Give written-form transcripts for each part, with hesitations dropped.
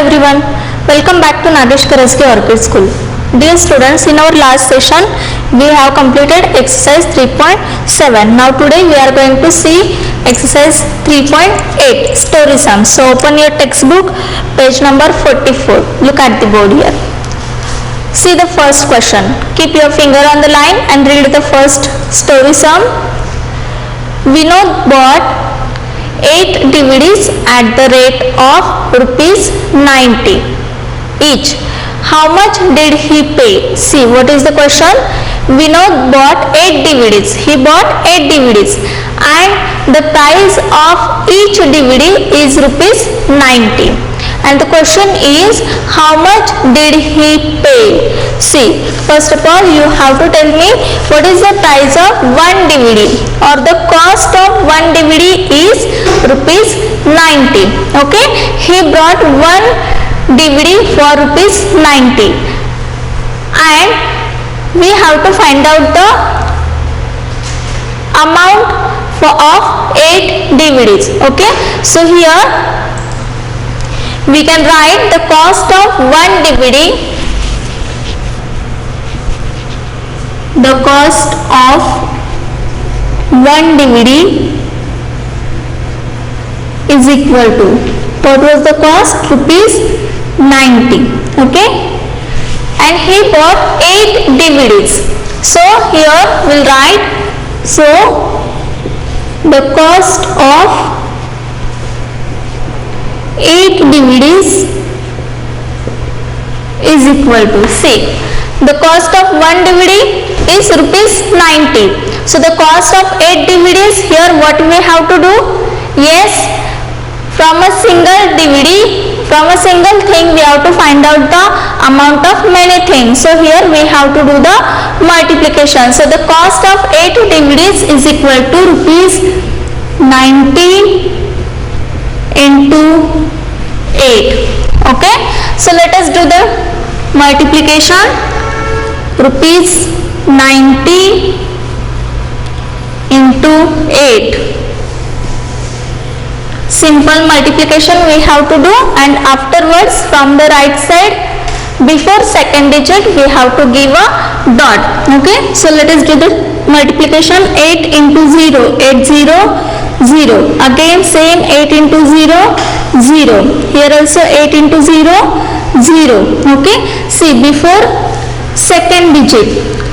everyone, welcome back to Nagesh Karasgi Orchid School. Dear students, in our last session we have completed exercise 3.7. Now today we are going to see exercise 3.8 story sum. So open your textbook, page number 44. Look at the board here. See the first question. Keep your finger on the line and read the first story sum. Vinod bought 8 DVDs at the rate of rupees 90 each. How much did he pay? See, what is the question? Vinod bought 8 DVDs. He bought 8 DVDs and the price of each DVD is rupees 90. And the question is, how much did he pay? See, first of all you have to tell me what is the price of one DVD, or the cost of one DVD is rupees 90. Okay, he brought one DVD for rupees 90 and we have to find out the amount of 8 DVDs. Okay, so here we can write the cost of one DVD. The cost of one DVD is equal to, what was the cost? Rupees 90. Okay, and he bought 8 DVDs. So here we'll write, so the cost of 8 DVDs is equal to, say, the cost of one DVD is rupees 90. So the cost of 8 DVDs, here what we have to do? Yes, from a single DVD, from a single thing we have to find out the amount of many things. So here we have to do the multiplication. So the cost of 8 DVDs is equal to rupees 90 into 8. Okay, so let us do the multiplication. Rupees 90 into 8. Simple multiplication we have to do, and afterwards from the right side before second digit we have to give a dot. Okay, so let us do the multiplication. 8 into 0, 8 0 0. Again same, 8 into 0 0. Here also 8 into 0 0. Okay, see, before second digit,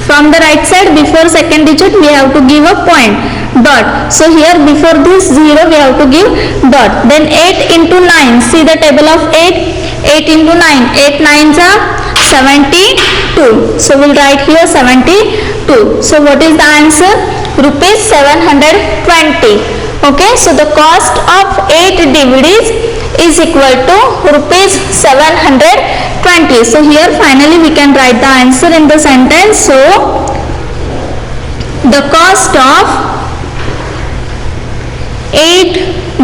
from the right side before second digit we have to give a point, dot. So here before this 0 we have to give dot. Then 8 into 9, see the table of 8, 8 into 9, 8 9s are 72. So we'll write here 72. So what is the answer? Rupees 720. Okay, so the cost of 8 DVDs is equal to rupees 720. So here finally we can write the answer in the sentence. So the cost of 8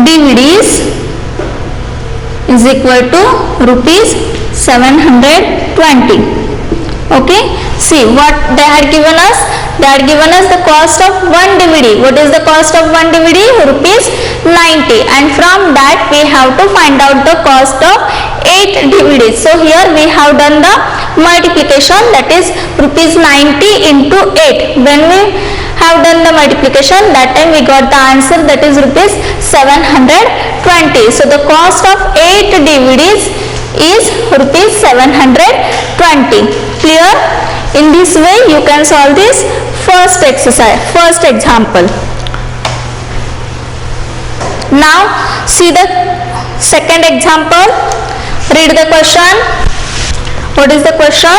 DVDs is equal to rupees 720. Okay, see what they had given us. They had given us the cost of one DVD. What is the cost of one DVD? Rupees 90. And from that we have to find out the cost of 8 DVDs. So here we have done the multiplication, that is rupees 90 into 8. When we have done the multiplication, that time we got the answer, that is rupees 720. So the cost of 8 DVDs is rupees 720. Clear? In this way you can solve this first exercise, first example. Now see the second example. Read the question. What is the question?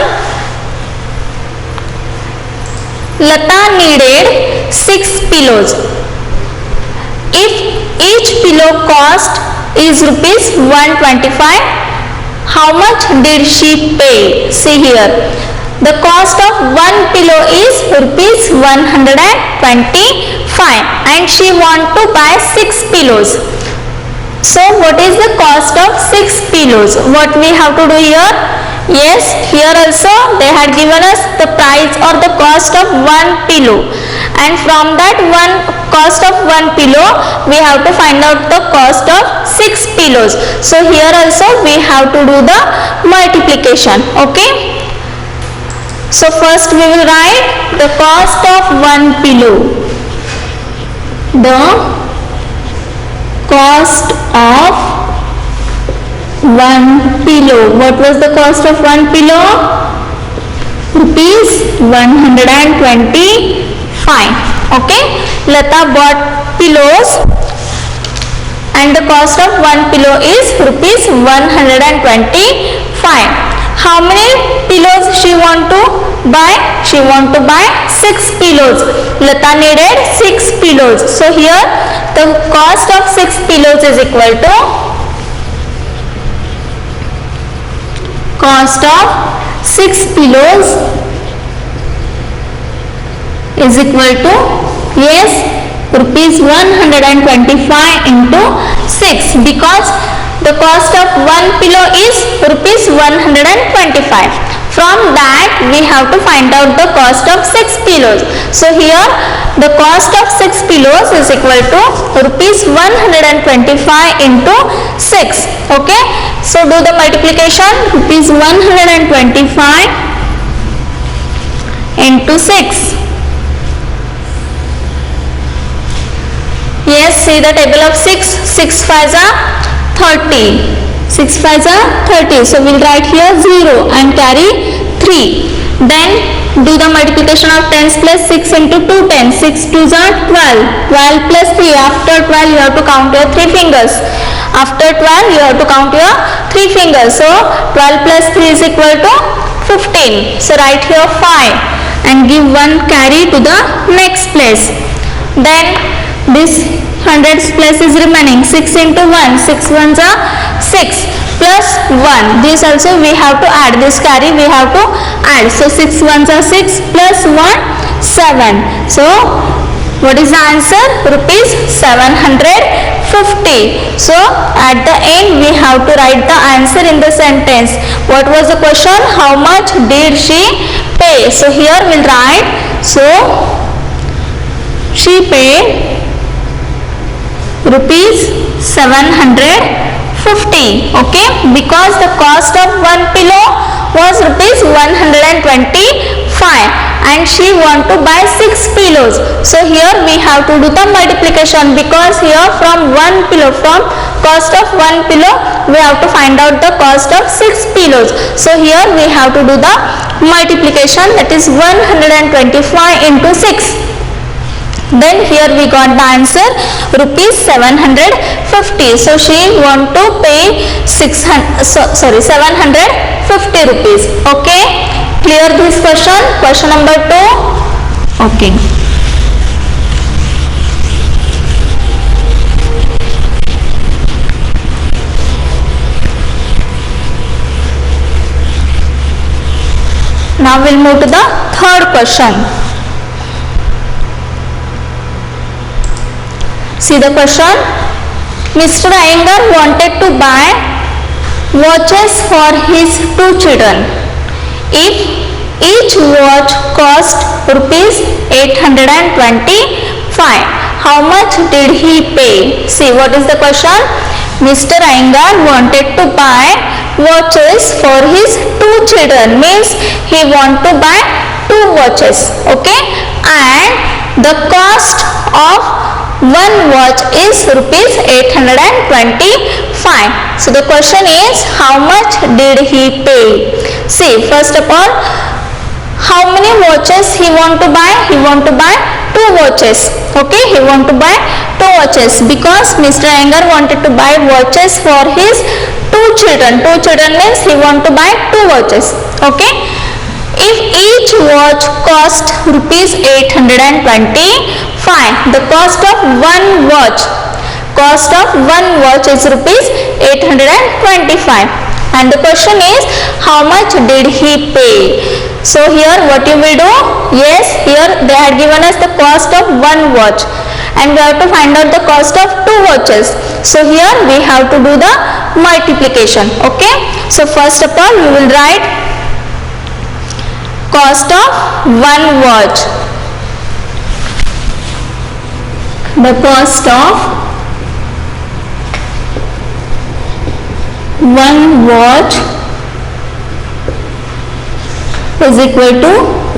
Lata needed 6 pillows. If each pillow cost is rupees 125, how much did she pay? See here, the cost of one pillow is rupees 125 and she want to buy 6 pillows. So what is the cost of 6 pillows? What we have to do here? Yes, here also they had given us the price or the cost of one pillow, and from that one cost of one pillow, we have to find out the cost of 6 pillows. So here also we have to do the multiplication. Okay. So first we will write the cost of one pillow. The cost of one pillow. What was the cost of one pillow? Rupees 125. Okay. Lata bought pillows and the cost of one pillow is rupees 125. How many pillows she want to buy? She want to buy 6 pillows. Lata needed 6 pillows. So here the cost of 6 pillows is equal to cost of 6 pillows is equal to, yes, rupees 125 into 6, because the cost of one pillow is rupees 125. From that we have to find out the cost of 6 pillows. So here the cost of 6 pillows is equal to rupees 125 into 6. Okay. So do the multiplication. Rupees 125 into 6. Yes, see the table of 6. 6 5s are 30. 6 5s are 30. So we'll write here 0 and carry 3. Then do the multiplication of 10s plus 6 into 2 10. 6 2s are 12. 12 plus 3. After 12 you have to count your 3 fingers. After 12 you have to count your 3 fingers. So 12 plus 3 is equal to 15. So write here 5 and give 1 carry to the next place. Then this hundreds place is remaining. 6 into 1. 6 ones are 6 plus 1. This also we have to add. This carry we have to add. So 6 ones are 6 plus 1 7. So what is the answer? Rupees 750. So at the end we have to write the answer in the sentence. What was the question? How much did she pay? So here we'll write, so she paid rupees 750. Okay, because the cost of one pillow was rupees 125 and she want to buy 6 pillows. So here we have to do the multiplication, because here from one pillow, from cost of one pillow we have to find out the cost of 6 pillows. So here we have to do the multiplication, that is 125 into 6. Then here we got the answer rupees 750. So she want to pay 750 rupees. Okay, clear this question? Question number 2. Okay. Now we'll move to the third question. See the question. Mr. Iyengar wanted to buy watches for his 2 children. If each watch cost rupees 825, how much did he pay? See, what is the question? Mr. Iyengar wanted to buy watches for his 2 children, means he want to buy 2 watches. Okay, and the cost of one watch is rupees 825. So the question is, how much did he pay? See, first of all, how many watches he want to buy? He want to buy 2 watches. Okay, he want to buy 2 watches because Mr. Iyengar wanted to buy watches for his 2 children. 2 children means he want to buy 2 watches. Okay. If each watch cost rupees 825, the cost of one watch is rupees 825, and the question is, how much did he pay? So here what you will do? Yes, here they had given us the cost of one watch and we have to find out the cost of 2 watches. So here we have to do the multiplication. Okay, so first of all we will write cost of one watch the cost of one watch is equal to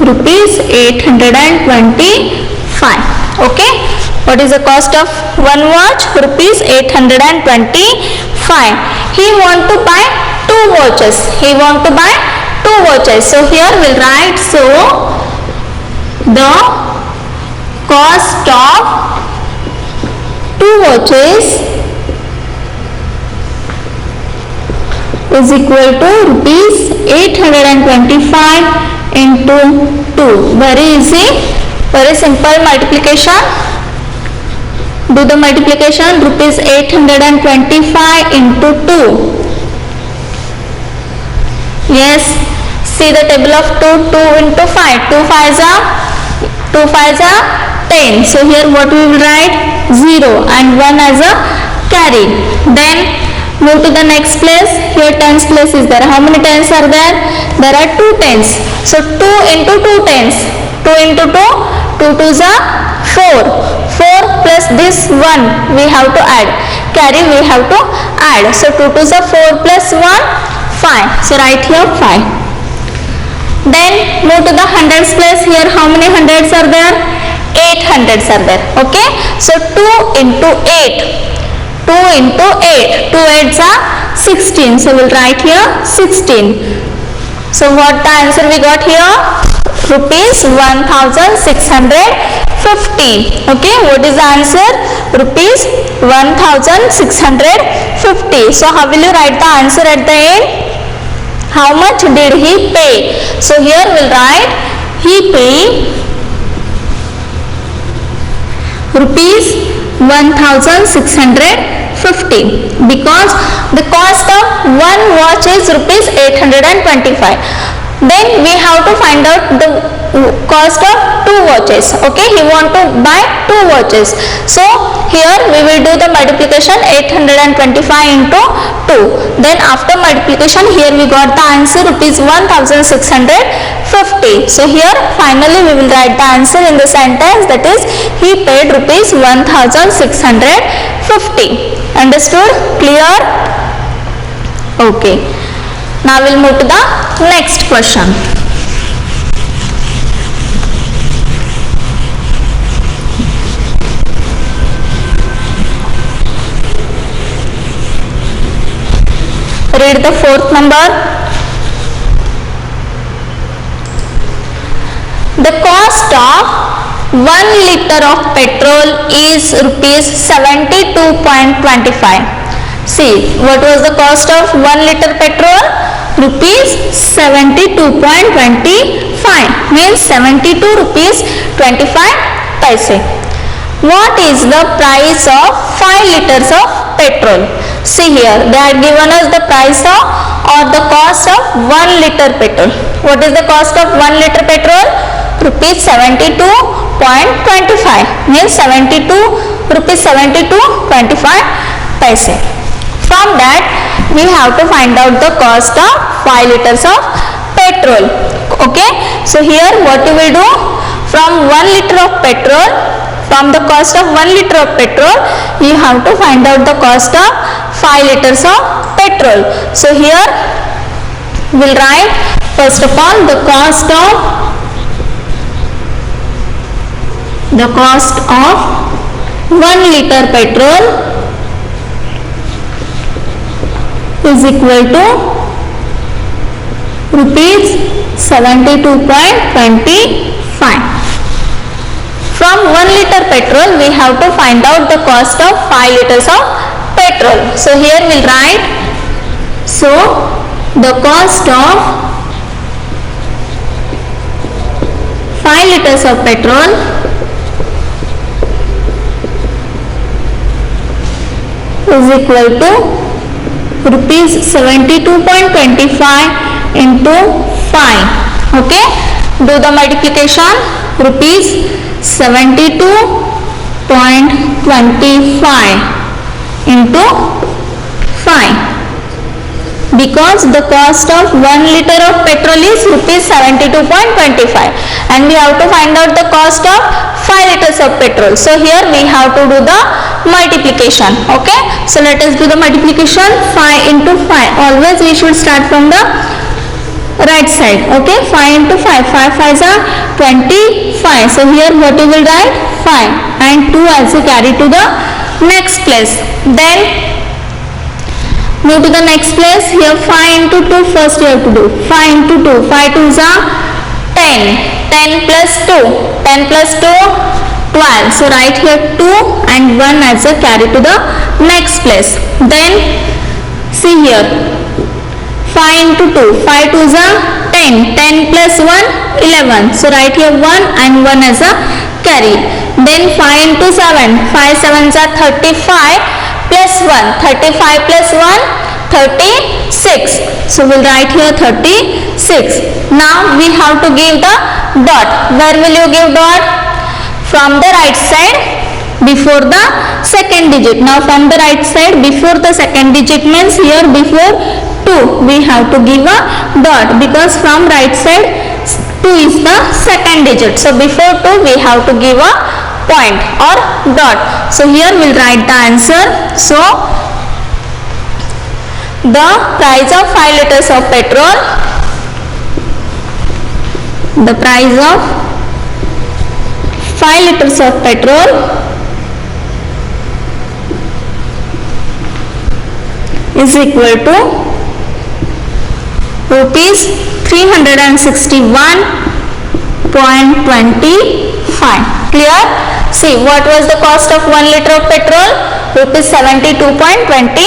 rupees 825. Okay, what is the cost of one watch? Rupees 825. He want to buy two watches. So here we'll write, so the cost of two watches is equal to rupees 825 into 2. Very easy, very simple multiplication. Do the multiplication. Rupees 825 into 2. Yes, see the table of 2. 2 into 5. 2 5s are 10. So here what we will write? 0 and 1 as a carry. Then move to the next place. Here tens place is there. How many tens are there? There are 2 tens. So 2 into 2 tens. 2 into 2. 2 2s are 4. 4 plus this 1 we have to add. Carry we have to add. So 2 2s are 4 plus 1 5. So write here 5. Then move to the hundreds place. Here how many hundreds are there? 8 hundreds are there. Okay. So 2 into 8. 2 into 8. 2 8s are 16. So we'll write here 16. So what the answer we got here? Rupees 1650. Okay, what is the answer? Rupees 1650. So how will you write the answer at the end? How much did he pay? So here we'll write, he paid rupees 1650 because the cost of one watch is rupees 825. Then we have to find out the cost of two watches. Okay, he want to buy two watches. So here we will do the multiplication, 825 into 2. Then after multiplication, here we got the answer rupees 1650. So here finally we will write the answer in the sentence, that is he paid rupees 1650. Understood? Clear? Okay. Now we'll move to the next question. Read the fourth number. The cost of 1 liter of petrol is rupees 72.25. See, what was the cost of 1 liter petrol? Rupees 72.25, means 72 rupees 25 paise. What is the price of 5 liters of petrol? See here, they had given us the price of or the cost of 1 liter petrol. What is the cost of 1 liter petrol? Rupees 72.25, means 72 rupees 72.25 paise. From that we have to find out the cost of 5 liters of petrol. Okay, so here what you will do, from 1 liter of petrol, from the cost of 1 liter of petrol, you have to find out the cost of 5 liters of petrol. So here we'll write, first of all, the cost of 1 liter petrol is equal to rupees 72.25. From 1 liter petrol we have to find out the cost of 5 liters of petrol. So here we'll write, so the cost of 5 liters of petrol is equal to rupees 72.25 into 5. Okay, do the multiplication. Rupees 72.25 into 5, because the cost of 1 liter of petrol is rupees 72.25. and we have to find out the cost of 5 liters of petrol. So here we have to do the multiplication. Okay, so let us do the multiplication. 5 into 5, always we should start from the right side. Okay, 5 into 5, 5 5s are 25. So here what you will write? 5 and 2 as you carry to the next place. Then move to the next place. Here 5 into 2, first you have to do 5 into 2, 5 2s are 10, 10 plus 2, 10 plus 2, 12. So write here 2 and 1 as a carry to the next place. Then see here 5 into 2, 5 2s are 10, 10 plus 1, 11. So write here 1 and 1 as a carry. Then 5 into 7, 5 7s are 35 plus 1, 35 plus 1, 36. So we'll write here 36. Now we have to give the dot. Where will you give dot? From the right side before the second digit. Now from the right side before the second digit means here before 2 we have to give a dot, because from right side 2 is the second digit. So before 2 we have to give a point or dot. So here we'll write the answer. So the price of 5 liters of petrol, the price of 5 liters of petrol is equal to rupees 361.25. Clear? See, what was the cost of 1 liter of petrol? Rupees 72.25.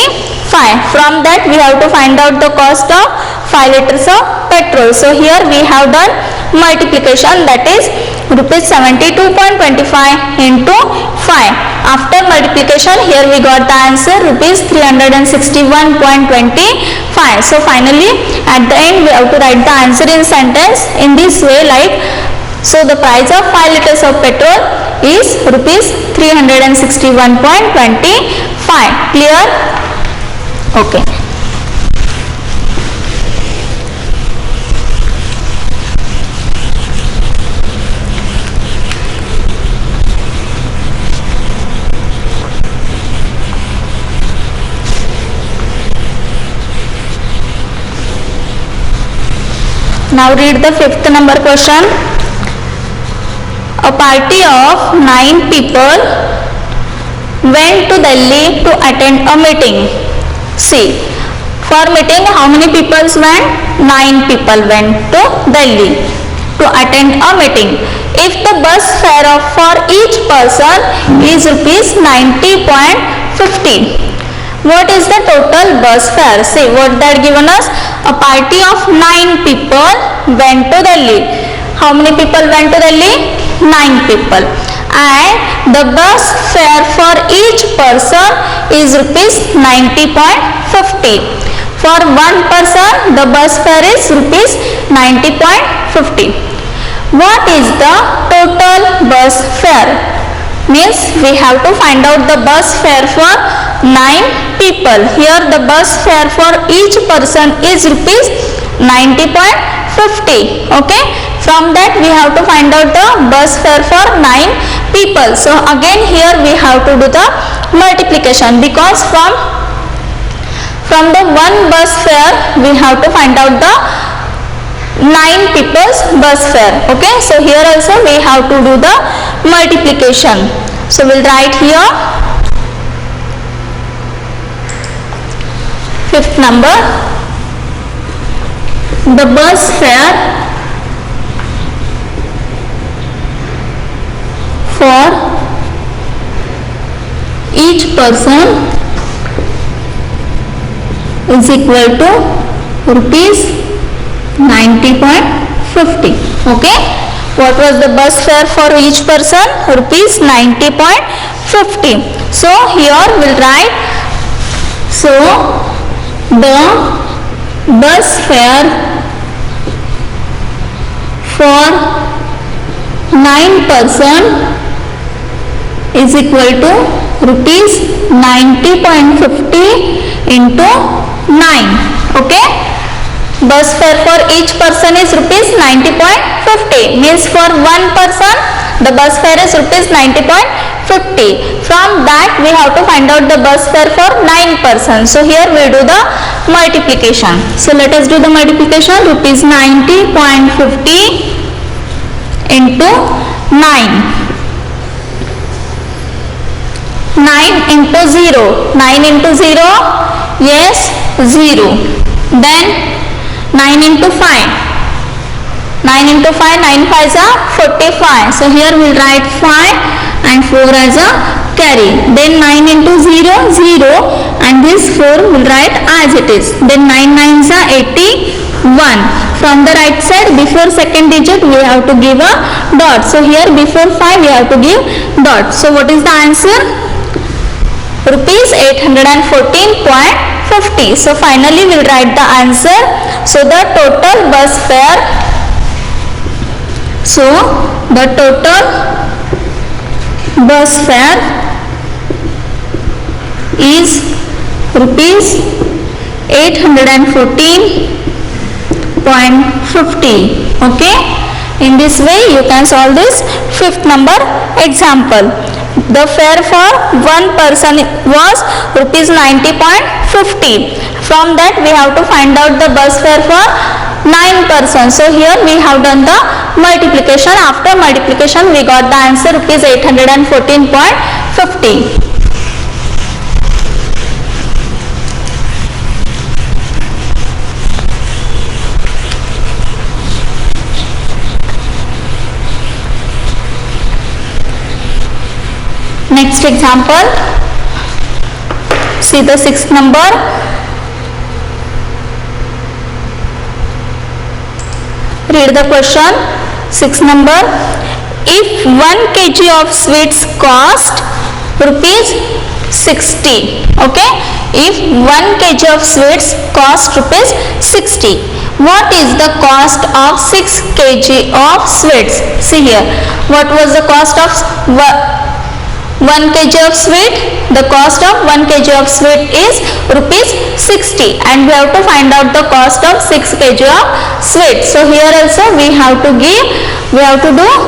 From that we have to find out the cost of 5 liters of petrol. So here we have done multiplication, that is rupees 72.25 into 5. After multiplication here we got the answer rupees 361.25. So finally at the end we have to write the answer in sentence in this way, like, so the price of 5 liters of petrol is rupees 361.25. Clear? Okay. Now read the 5th number question. A party of 9 people went to Delhi to attend a meeting. See, for meeting how many people went? 9 people went to Delhi to attend a meeting. If the bus fare for each person is rupees 90.50, what is the total bus fare? See what that given us. A party of 9 people went to Delhi. How many people went to Delhi? 9 people. And the bus fare for each person is rupees 90.50. For one person the bus fare is rupees 90.50. What is the total bus fare? Means we have to find out the bus fare for 9 people. Here the bus fare for each person is rupees 90.50. Okay, from that we have to find out the bus fare for 9 people. So again here we have to do the multiplication, because from the one bus fare we have to find out the 9 people's bus fare. Okay, so here also we have to do the multiplication. So we'll write here 5th number. The bus fare for each person is equal to rupees 90.50. Okay, what was the bus fare for each person? Rupees 90.50. So here we'll write, so the bus fare for 9 person is equal to rupees 90.50 into 9. Okay, bus fare for each person is rupees 90.50, means for one person the bus fare is rupees 90.50. From that we have to find out the bus fare for 9 persons. So here we do the multiplication. So let us do the multiplication. Rupees 90.50 into 9. 9 into 0. 9 into 0, yes, 0. Then 9 into 5. 9 into 5, 9 5s are 45. So here we will write 5 and 4 as a carry. Then 9 into 0, 0, and this 4 will write as it is. Then 9 9s are 81. From the right side, before second digit we have to give a dot. So here before 5 we have to give dot. So what is the answer? Rupees 814.50. So finally we will write the answer. So the total bus fare, is rupees 814.50. Okay, in this way you can solve this fifth number example. The fare for one person was rupees 90.50. From that we have to find out the bus fare for 9 persons. So here we have done the multiplication. After multiplication we got the answer rupees 814.50. Next example, see the sixth number. Read the question. Sixth number, if 1 kg of sweets cost rupees 60, okay, if 1 kg of sweets cost rupees 60, what is the cost of 6 kg of sweets? See here, what was the cost of 1 kg of sweet? The cost of 1 kg of sweet is rupees 60, and we have to find out the cost of 6 kg of sweet. So here also we have to do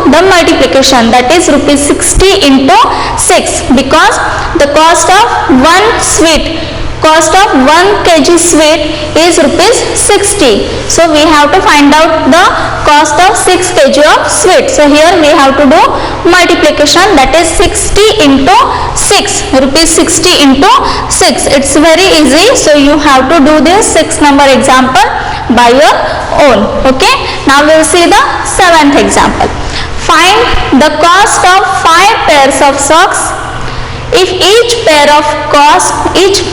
the multiplication, that is rupees 60 into 6, because the cost of 1 kg sweet is rupees 60. So we have to find out the cost of 6 kg of sweet. So here we have to do multiplication, that is 60 into 6, rupees 60 into 6. It's very easy. So you have to do this 6 number example by your own. Okay. Now we will see the 7th example. Find the cost of 5 pairs of socks if each pair cost rupees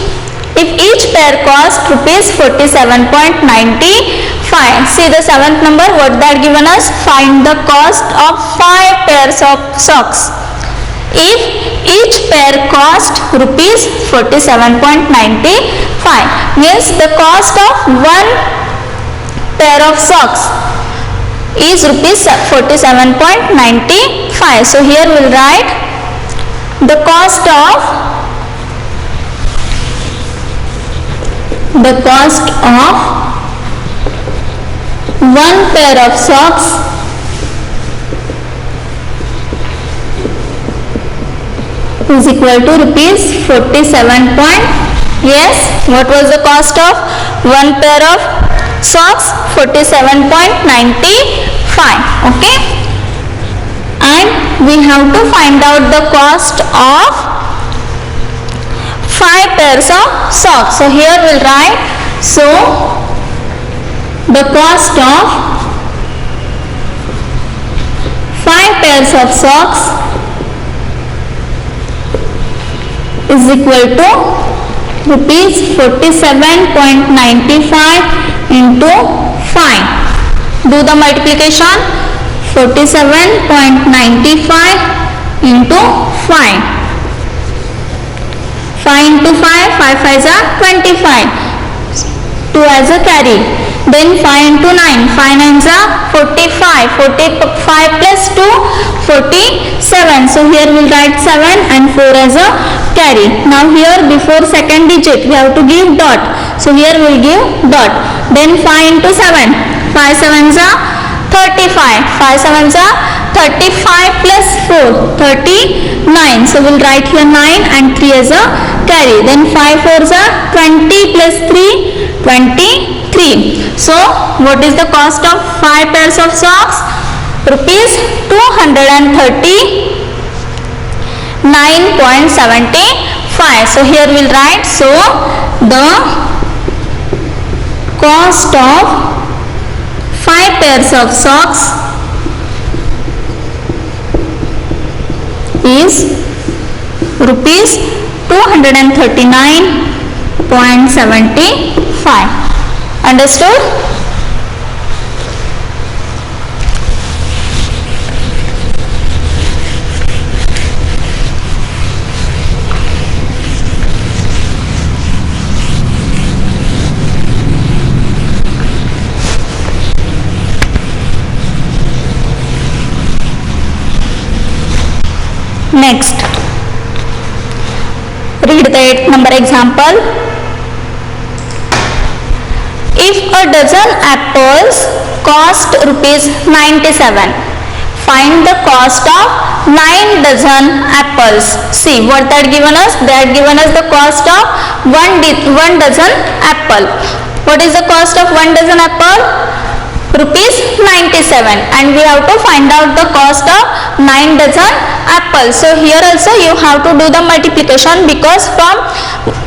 47.95. See the 7th number, what that given us? Find the cost of 5 pairs of socks if each pair cost rupees 47.95, means the cost of 1 pair of socks is rupees 47.95. So here we will write the cost of 1 pair of socks is equal to rupees 47. Yes, what was the cost of 1 pair of socks? 47.95. Okay, and we have to find out the cost of 5 pairs of socks. So here we will write, so the cost of 5 pairs of socks is equal to rupees 47.95 into 5. Do the multiplication. 47.95 into 5. 5 into 5, 5 5s are 25. 2 as a carry. Then 5 into 9, 5 9s are 45, 45 plus 2, 47. So here we'll write 7 and 4 as a carry. Now here before second digit we have to give dot. So here we'll give dot. Then 5 into 7, 5 7s are 35, 5 7s are 35 plus 4, 39. So we'll write here 9 and 3 as a carry. Then 5 4s are 20 plus 3, 23. So what is the cost of 5 pairs of socks? Rupees 239.75. So here we'll write, so the cost of 5 pairs of socks is rupees 239.75. Understood? Next, read the 8th number example. If a dozen apples cost rupees 97, find the cost of 9 dozen apples. See what they had given us. They had given us the cost of 1 dozen apple. What is the cost of 1 dozen apple? Rupees 97, and we have to find out the cost of 9 dozen apples. So here also you have to do the multiplication, because from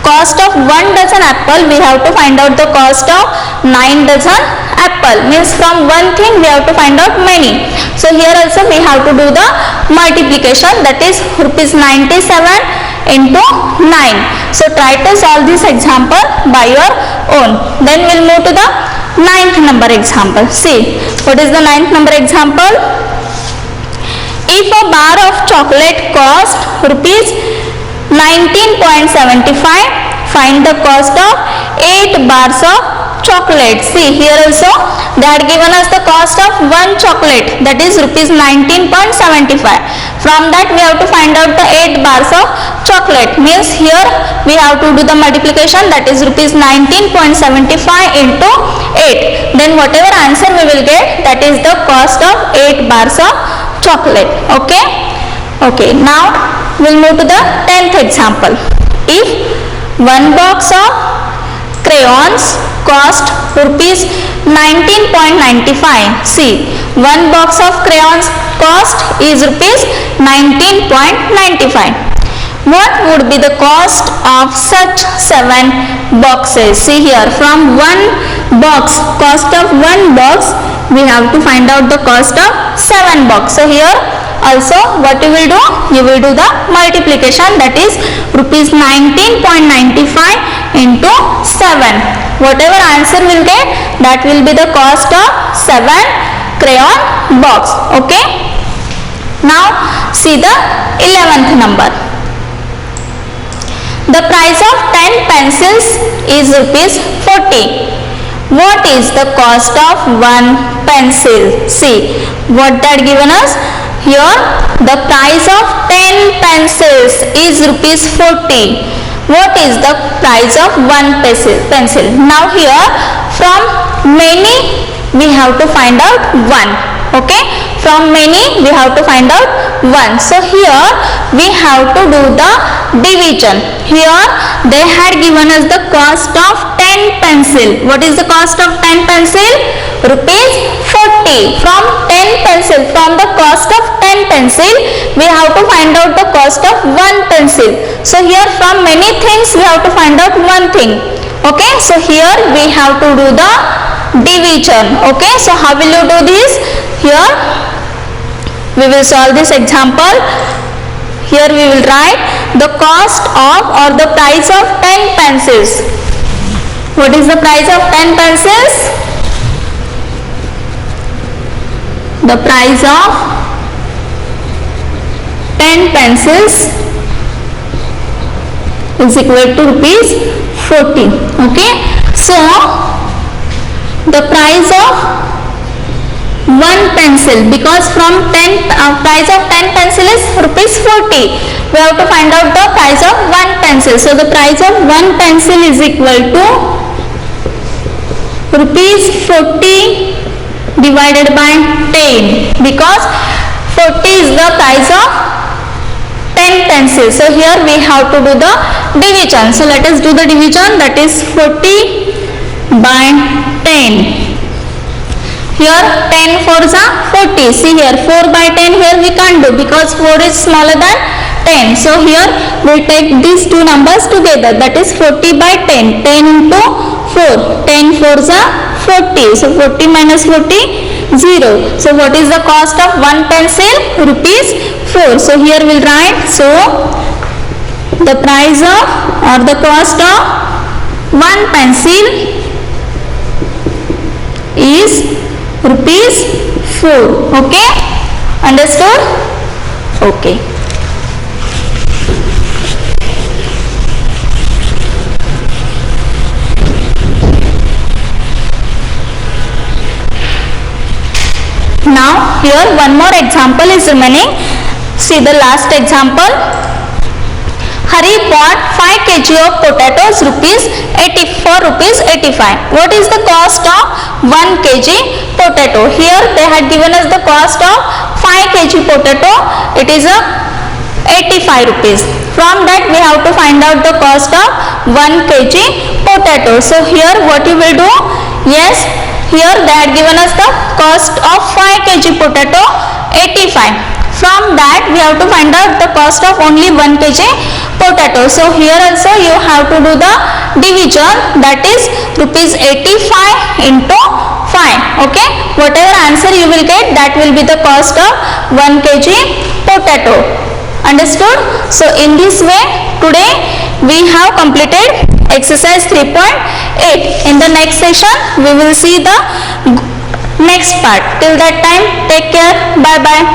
cost of 1 dozen apple we have to find out the cost of 9 dozen apple. Means from one thing we have to find out many. So here also we have to do the multiplication, that is rupees 97 into 9. So try to solve this example by your own. Then we'll move to the 9th number example. See what is the 9th number example. If a bar of chocolate cost rupees 19.75, find the cost of 8 bars of chocolate. See here also they had given us the cost of 1 chocolate, that is rupees 19.75. From that we have to find out the 8 bars of chocolate. Means here we have to do the multiplication, that is rupees 19.75 into 8. Then whatever answer we will get, that is the cost of 8 bars of chocolate. Okay, now we'll move to the 10th example. If 1 box of crayons cost rupees 19.95, see 1 box of crayons cost is rupees 19.95. What would be the cost of such 7 boxes? See here, from 1 box, cost of 1 box, we have to find out the cost of 7 box. So here also what you will do? You will do the multiplication, that is rupees 19.95 into 7. Whatever answer will get, that will be the cost of 7 crayon box. Okay. Now see the 11th number. The price of 10 pencils is rupees 40. What is the cost of 1 pencil? See what that given us. Here the price of 10 pencils is rupees 40. What is the price of 1 pencil? Now here from many we have to find out 1. Okay, from many we have to find out 1. So here we have to do the division. Here they had given us the cost of 10 pencil. What is the cost of 10 pencil? Rupees 40. From 10 pencil, from the cost of 10 pencil, we have to find out the cost of 1 pencil. So here from many things we have to find out one thing. Okay, so here we have to do the division. Okay, so how will you do this? Here we will solve this example. Here we will write the cost of, or the price of 10 pencils. What is the price of 10 pencils? The price of 10 pencils is equal to rupees 40. Okay, so the price of one pencil, because from 10 price of 10 pencil is rupees 40. We have to find out the price of one pencil. So the price of one pencil is equal to rupees 40 divided by 10, because 40 is the price of 10 pencils. So here we have to do the division. So let us do the division. That is 40 by 10. Here 10 fours are 40. See here 4 by 10 here we can't do because 4 is smaller than 10. So here we'll take these two numbers together. That is 40 by 10. 10 into 4. 10 fours are 40. So 40 minus 40, 0. So what is the cost of one pencil? Rupees 4. So here we'll write. So the price of or the cost of one pencil is rupees 4. Okay, understood? Okay. Now here one more example is remaining. See the last example. Hari bought 5 kg of potatoes rupees 85. What is the cost of 1 kg potato? Here they had given us the cost of 5 kg potato. It is a 85 rupees. From that we have to find out the cost of 1 kg potato. So here what you will do? Yes, here they had given us the cost of 5 kg potato 85. From that we have to find out the cost of only 1 kg potato. So here also you have to do the division, that is rupees 85 into 5. Okay, whatever answer you will get, that will be the cost of 1 kg potato. Understood? So in this way today we have completed exercise 3.8. In the next session we will see the next part. Till that time, take care. Bye bye.